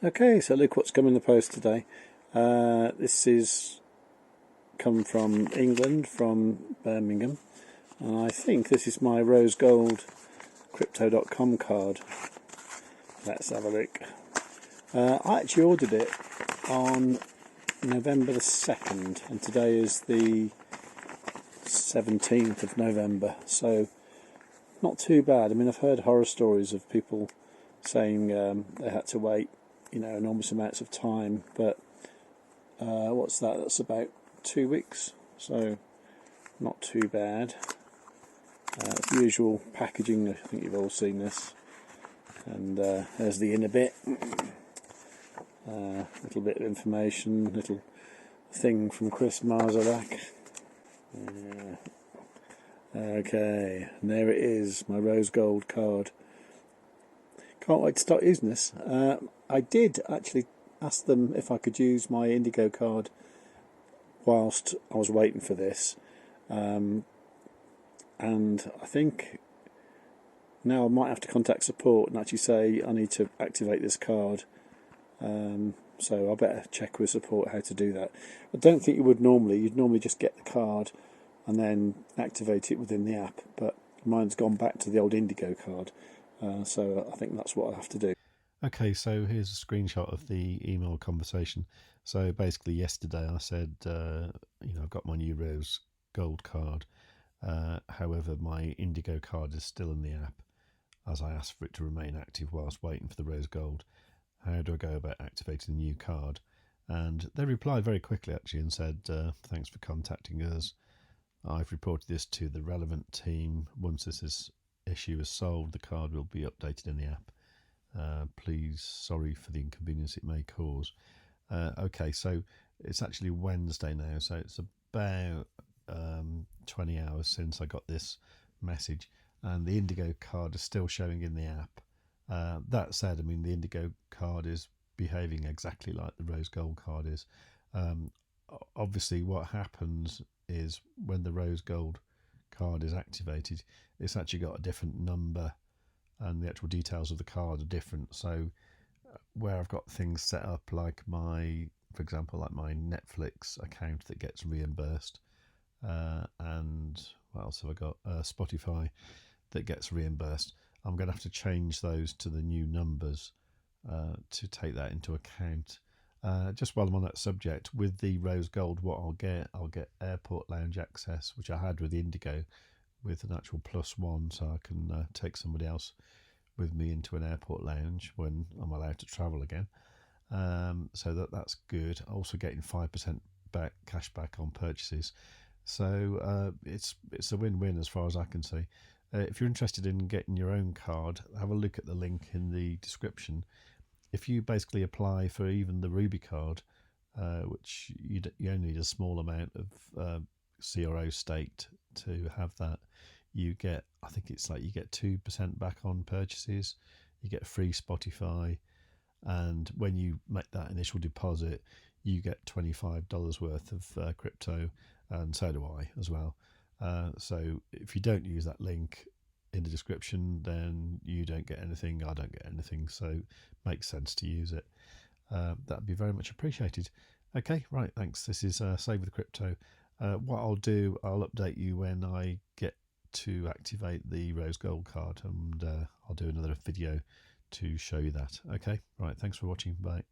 Okay, so look what's come in the post today. This is come from England, from Birmingham, and I think this is my rose gold crypto.com card. Let's have a look. I actually ordered it on November the 2nd, and today is the 17th of November, so not too bad. I mean, I've heard horror stories of people saying they had to wait, enormous amounts of time, but what's that? That's about 2 weeks, so not too bad. Usual packaging, I think you've all seen this, and there's the inner bit. Little bit of information, little thing from Chris Marzalak. Okay, and there it is, my rose gold card. Can't wait to start using this. I did actually ask them if I could use my Indigo card whilst I was waiting for this, and I think now I might have to contact support and actually say I need to activate this card. So I better check with support how to do that. I don't think you would normally. You'd normally just get the card and then activate it within the app, but mine's gone back to the old Indigo card, so I think that's what I have to do. Okay, so here's a screenshot of the email conversation. So basically yesterday I said, I've got my new rose gold card. However, my Indigo card is still in the app, as I asked for it to remain active whilst waiting for the rose gold. How do I go about activating the new card? And they replied very quickly actually and said, thanks for contacting us. I've reported this to the relevant team. Once this issue is solved, the card will be updated in the app. Please, sorry for the inconvenience it may cause. Okay, so it's actually Wednesday now, so it's about 20 hours since I got this message, and the Indigo card is still showing in the app. That said, I mean, the Indigo card is behaving exactly like the rose gold card is. Obviously what happens is when the rose gold card is activated, it's actually got a different number and the actual details of the card are different. So where I've got things set up like for example, like my Netflix account that gets reimbursed, and what else have I got? Spotify that gets reimbursed. I'm going to have to change those to the new numbers to take that into account. Just while I'm on that subject, with the rose gold, what I'll get airport lounge access, which I had with Indigo, with an actual +1, so I can take somebody else with me into an airport lounge when I'm allowed to travel again. So that's good. Also getting 5% back cashback on purchases. So it's a win-win as far as I can see. If you're interested in getting your own card, have a look at the link in the description. If you basically apply for even the Ruby card, which you only need a small amount of CRO staked to have that, you get, I think it's like you get 2% back on purchases, you get free Spotify, and when you make that initial deposit, you get $25 worth of crypto, and so do I as well. So if you don't use that link in the description, then you don't get anything, I don't get anything, so it makes sense to use it. That'd be very much appreciated. Okay, right, thanks. This is Save with Crypto. What I'll do, I'll update you when I get to activate the rose gold card, and I'll do another video to show you that. Okay, right, thanks for watching, bye.